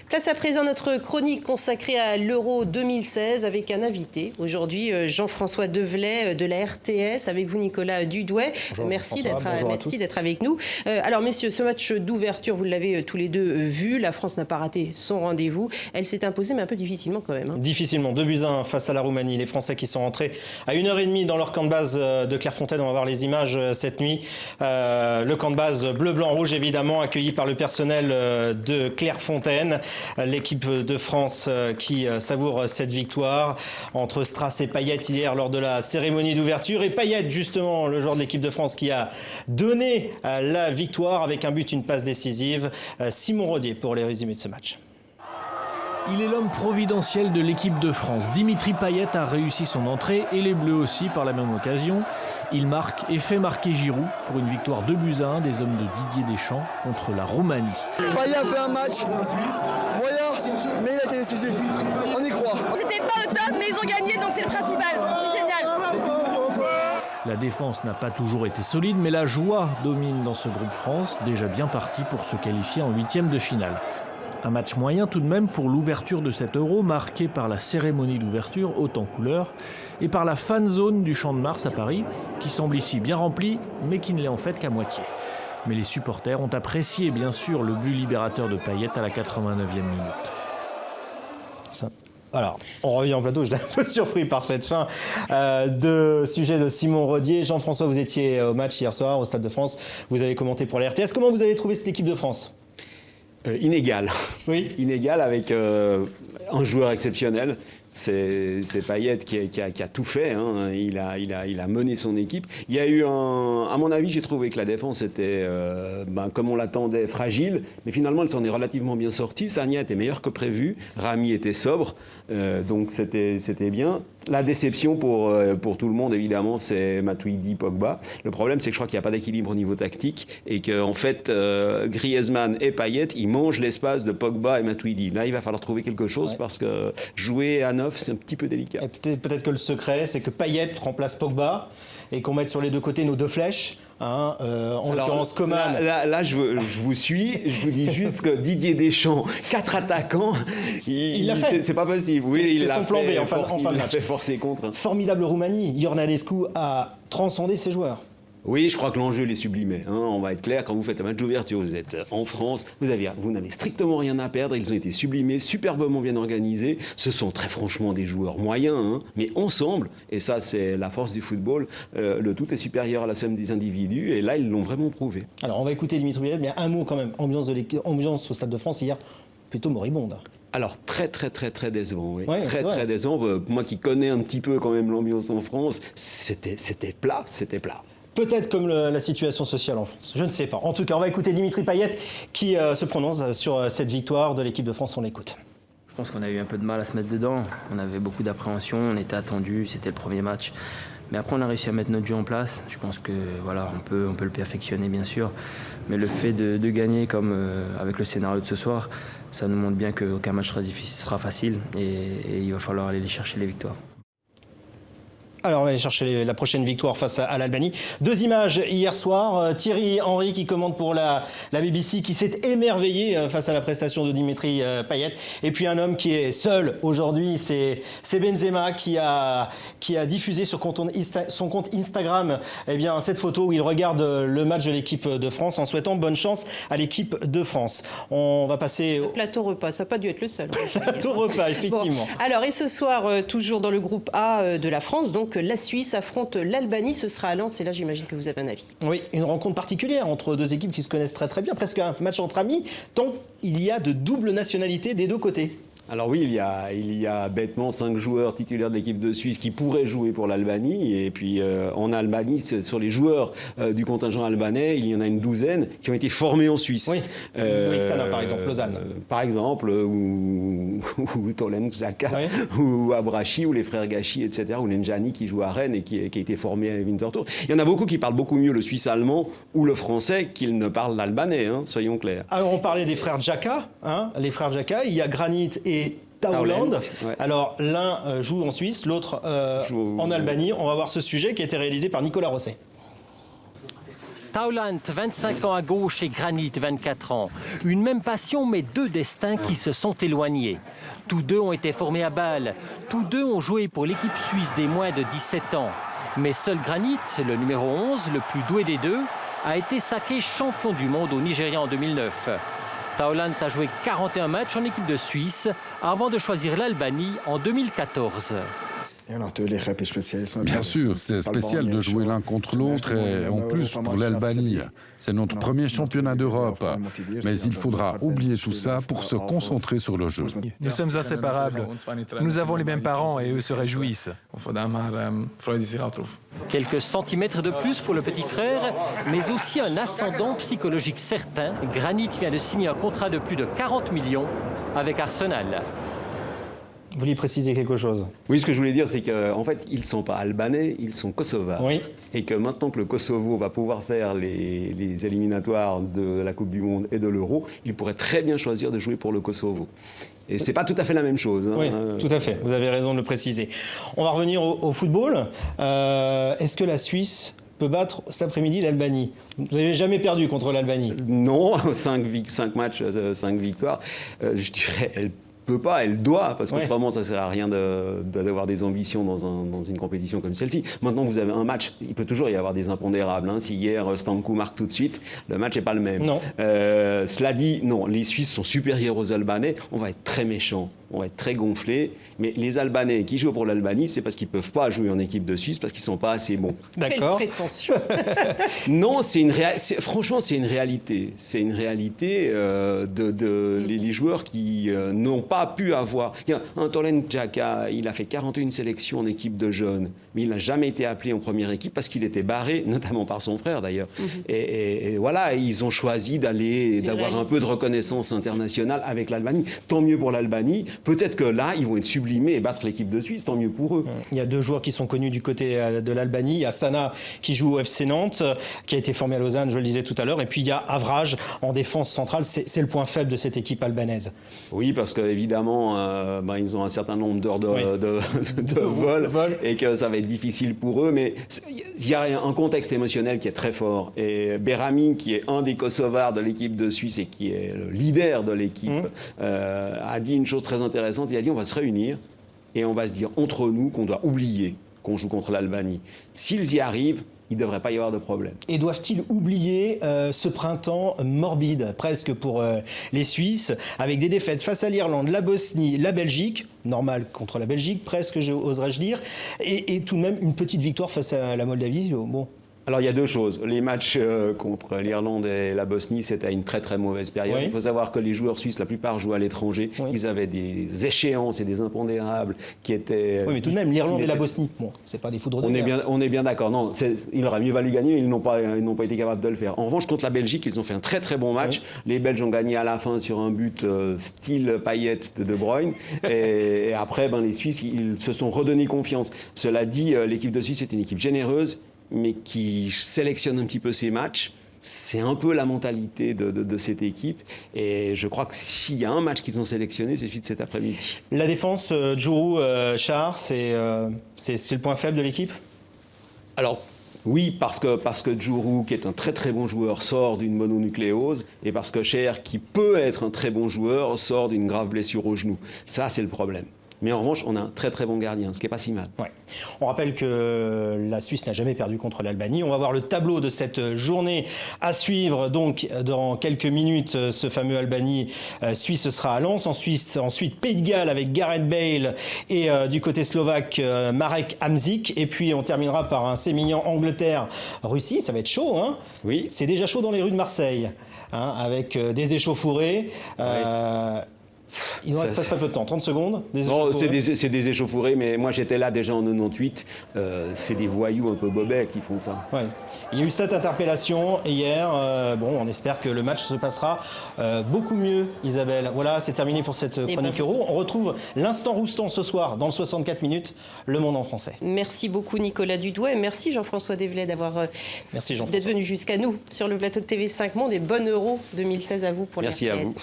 Place à présent notre chronique consacrée à l'Euro 2016 avec un invité. Aujourd'hui, Jean-François Develay de la RTS. Avec vous, Nicolas Dudouet. Bonjour, merci d'être avec nous. Alors, messieurs, ce match d'ouverture, vous l'avez tous les deux vu. La France n'a pas raté son rendez-vous. Elle s'est imposée, mais un peu difficilement quand même. Difficilement. 2-1 face à la Roumanie. Les Français qui sont rentrés à 1h30 dans leur camp de base de Clairefontaine. On va voir les images cette nuit. Le camp de base bleu-blanc-rouge, évidemment, accueilli par le personnel de Clairefontaine. L'équipe de France qui savoure cette victoire entre Strass et Payet hier lors de la cérémonie d'ouverture. Et Payet, justement, le joueur de l'équipe de France qui a donné la victoire avec un but, une passe décisive. Simon Rodier pour les résumés de ce match. Il est l'homme providentiel de l'équipe de France. Dimitri Payet a réussi son entrée et les Bleus aussi par la même occasion. Il marque et fait marquer Giroud pour une victoire 2-1 des hommes de Didier Deschamps contre la Roumanie. Payet a fait un match moyen, mais il a été décisif. On y croit. C'était pas au top, mais ils ont gagné, donc c'est le principal. C'est génial. La défense n'a pas toujours été solide, mais la joie domine dans ce groupe France, déjà bien parti pour se qualifier en 8e de finale. Un match moyen tout de même pour l'ouverture de cet Euro, marqué par la cérémonie d'ouverture, haute en couleurs, et par la fan zone du Champ de Mars à Paris, qui semble ici bien remplie, mais qui ne l'est en fait qu'à moitié. Mais les supporters ont apprécié bien sûr le but libérateur de Payet à la 89e minute. Alors, on revient en plateau, j'étais un peu surpris par cette fin de sujet de Simon Rodier. Jean-François, vous étiez au match hier soir au Stade de France, vous avez commenté pour la RTS. Comment vous avez trouvé cette équipe de France ? Inégal. Oui. Inégal avec un joueur exceptionnel. C'est Payet qui a tout fait. Hein. Il a mené son équipe. Il y a eu à mon avis, j'ai trouvé que la défense était, comme on l'attendait, fragile. Mais finalement, elle s'en est relativement bien sortie. Sagna était meilleur que prévu. Rami était sobre. Donc c'était bien. La déception pour tout le monde, évidemment, c'est Matuidi, Pogba. Le problème, c'est que je crois qu'il n'y a pas d'équilibre au niveau tactique et qu'en fait, Griezmann et Payet, ils mangent l'espace de Pogba et Matuidi. Là, il va falloir trouver quelque chose parce que jouer à 9, c'est un petit peu délicat. Peut-être que le secret, c'est que Payet remplace Pogba et qu'on mette sur les deux côtés nos deux flèches. En l'occurrence Coman. Là, je vous suis. Je vous dis juste que Didier Deschamps, 4 attaquants, il l'a fait. C'est pas possible. Oui, c'est son plan B en fin de match. Il a fait forcer contre. Formidable Roumanie. Iornadescu a transcendé ses joueurs. Oui, je crois que l'enjeu les sublimait. On va être clair, quand vous faites un match d'ouverture, vous êtes en France, vous n'avez strictement rien à perdre. Ils ont été sublimés, superbement bien organisés. Ce sont très franchement des joueurs moyens, mais ensemble, et ça c'est la force du football, le tout est supérieur à la somme des individus, et là ils l'ont vraiment prouvé. Alors on va écouter Dimitri Payet, mais un mot quand même. Ambiance au Stade de France hier, plutôt moribonde. Alors très décevant, oui. Ouais, très décevant. Moi qui connais un petit peu quand même l'ambiance en France, c'était plat. Peut-être comme la situation sociale en France, je ne sais pas. En tout cas, on va écouter Dimitri Payet qui se prononce sur cette victoire de l'équipe de France. On l'écoute. Je pense qu'on a eu un peu de mal à se mettre dedans. On avait beaucoup d'appréhension, on était attendu, c'était le premier match. Mais après, on a réussi à mettre notre jeu en place. Je pense que voilà, on peut le perfectionner, bien sûr. Mais le fait de gagner, comme avec le scénario de ce soir, ça nous montre bien qu'aucun match sera facile et il va falloir aller chercher les victoires. Alors on va aller chercher la prochaine victoire face à l'Albanie. 2 images hier soir. Thierry Henry qui commande pour la BBC, qui s'est émerveillé face à la prestation de Dimitri Payet. Et puis un homme qui est seul aujourd'hui, c'est Benzema qui a diffusé sur son compte Instagram cette photo où il regarde le match de l'équipe de France en souhaitant bonne chance à l'équipe de France. On va passer au plateau repas, ça n'a pas dû être le seul. Plateau repas, effectivement. Bon. Alors et ce soir, toujours dans le groupe A de la France, donc la Suisse affronte l'Albanie, ce sera à Lens, et là j'imagine que vous avez un avis. Oui, une rencontre particulière entre deux équipes qui se connaissent très bien, presque un match entre amis, tant il y a de double nationalité des deux côtés. Alors oui, il y a bêtement 5 joueurs titulaires de l'équipe de Suisse qui pourraient jouer pour l'Albanie. Et puis en Albanie, sur les joueurs du contingent albanais, il y en a une douzaine qui ont été formés en Suisse. Oui, Brixana par exemple, Lausanne. Par exemple, ou Tolen Xhaka, oui. Ou Abrachi, ou les frères Gachi, etc. Ou Nenjani qui joue à Rennes et qui a été formé à Winterthur. Il y en a beaucoup qui parlent beaucoup mieux le suisse-allemand ou le français qu'ils ne parlent l'albanais, soyons clairs. Alors on parlait des frères Xhaka, les frères Xhaka, il y a Granit et Tauland. Ouais. Alors l'un joue en Suisse, l'autre en Albanie. On va voir ce sujet qui a été réalisé par Nicolas Rosset. Taulant, 25 ans à gauche, et Granit, 24 ans. Une même passion, mais deux destins qui se sont éloignés. Tous deux ont été formés à Bâle. Tous deux ont joué pour l'équipe suisse des moins de 17 ans. Mais seul Granit, le numéro 11, le plus doué des deux, a été sacré champion du monde au Nigeria en 2009. Taulant a joué 41 matchs en équipe de Suisse avant de choisir l'Albanie en 2014. Bien sûr, c'est spécial de jouer l'un contre l'autre et en plus pour l'Albanie. C'est notre premier championnat d'Europe. Mais il faudra oublier tout ça pour se concentrer sur le jeu. Nous sommes inséparables. Nous avons les mêmes parents et eux se réjouissent. Quelques centimètres de plus pour le petit frère, mais aussi un ascendant psychologique certain. Granit vient de signer un contrat de plus de 40 millions avec Arsenal. Vous vouliez préciser quelque chose? Oui, ce que je voulais dire, c'est qu'en fait, ils ne sont pas albanais, ils sont kosovars. Oui. Et que maintenant que le Kosovo va pouvoir faire les éliminatoires de la Coupe du Monde et de l'Euro, il pourrait très bien choisir de jouer pour le Kosovo. Et c'est pas tout à fait la même chose. Hein. Oui, tout à fait. Vous avez raison de le préciser. On va revenir au football. Est-ce que la Suisse peut battre cet après-midi l'Albanie? Vous n'avez jamais perdu contre l'Albanie? Non, 5 matchs, 5 victoires. Je dirais, elle peut pas, elle doit, parce qu'autrement ça ne sert à rien d'avoir des ambitions dans une compétition comme celle-ci. Maintenant vous avez un match, il peut toujours y avoir des impondérables. Hein. Si hier Stankou marque tout de suite, le match n'est pas le même. Non. Cela dit, non, les Suisses sont supérieurs aux Albanais, on va être très méchants, on va être très gonflés, mais les Albanais qui jouent pour l'Albanie, c'est parce qu'ils ne peuvent pas jouer en équipe de Suisse, parce qu'ils ne sont pas assez bons. D'accord. Quelle prétention. Non, franchement, c'est une réalité. C'est une réalité les joueurs qui n'ont pas pu avoir. Il y a un Tolen Djaka, il a fait 41 sélections en équipe de jeunes, mais il n'a jamais été appelé en première équipe parce qu'il était barré, notamment par son frère d'ailleurs. Et voilà, ils ont choisi d'avoir un peu de reconnaissance internationale avec l'Albanie. Tant mieux pour l'Albanie. Peut-être que là, ils vont être sublimés et battre l'équipe de Suisse. Tant mieux pour eux. Il y a deux joueurs qui sont connus du côté de l'Albanie. Il y a Sana qui joue au FC Nantes, qui a été formé à Lausanne, je le disais tout à l'heure. Et puis il y a Avrage en défense centrale. C'est le point faible de cette équipe albanaise. Oui, parce qu'évidemment, ils ont un certain nombre d'heures de vol et que ça va être difficile pour eux. Mais il y a un contexte émotionnel qui est très fort. Et Berami, qui est un des Kosovars de l'équipe de Suisse et qui est le leader de l'équipe, a dit une chose très intéressante. Il a dit on va se réunir et on va se dire entre nous qu'on doit oublier qu'on joue contre l'Albanie. S'ils y arrivent, il ne devrait pas y avoir de problème. Et doivent-ils oublier ce printemps morbide, presque pour les Suisses, avec des défaites face à l'Irlande, la Bosnie, la Belgique, normal contre la Belgique, presque, oserais-je dire, et tout de même une petite victoire face à la Moldavie. Bon. Alors il y a deux choses. Les matchs contre l'Irlande et la Bosnie, c'était une très très mauvaise période. Il faut savoir que les joueurs suisses, la plupart jouent à l'étranger. Ils avaient des échéances et des impondérables qui étaient... Oui, mais tout de même, l'Irlande et la Bosnie, bon, c'est pas des foudres de guerre. On est bien d'accord. Non, il aurait mieux valu gagner, mais ils n'ont pas été capables de le faire. En revanche, contre la Belgique, ils ont fait un très très bon match. Les Belges ont gagné à la fin sur un but style paillette de Bruyne. Et après, les Suisses, ils se sont redonnés confiance. Cela dit, l'équipe de Suisse est une équipe généreuse, mais qui sélectionne un petit peu ses matchs. C'est un peu la mentalité de cette équipe. Et je crois que s'il y a un match qu'ils ont sélectionné, c'est celui de cet après-midi. La défense, Djourou, Char, c'est le point faible de l'équipe? Alors, oui, parce que Djourou, qui est un très très bon joueur, sort d'une mononucléose, et parce que Cher, qui peut être un très bon joueur, sort d'une grave blessure au genou. Ça, c'est le problème. Mais en revanche, on a un très très bon gardien, ce qui n'est pas si mal. Ouais. On rappelle que la Suisse n'a jamais perdu contre l'Albanie. On va voir le tableau de cette journée à suivre. Donc, dans quelques minutes, ce fameux Albanie-Suisse sera à Lens. Ensuite, Pays de Galles avec Gareth Bale et du côté slovaque, Marek Hamsik. Et puis, on terminera par un sémillant Angleterre-Russie. Ça va être chaud, hein? Oui. C'est déjà chaud dans les rues de Marseille, hein, avec des échauffourées. Il nous reste très peu de temps, 30 secondes. Non, c'est des échauffourées, mais moi j'étais là déjà en 98. C'est des voyous un peu bobets qui font ça. Ouais. Il y a eu 7 interpellations hier. On espère que le match se passera beaucoup mieux, Isabelle. Voilà, c'est terminé pour cette chronique Euro. On retrouve l'instant Roustan ce soir dans le 64 minutes, Le Monde en français. Merci beaucoup Nicolas Dudouet. Merci Jean-François Develet d'être venu jusqu'à nous sur le plateau de TV5 Monde et bonne Euro 2016 à vous pour les RTS. Merci à vous.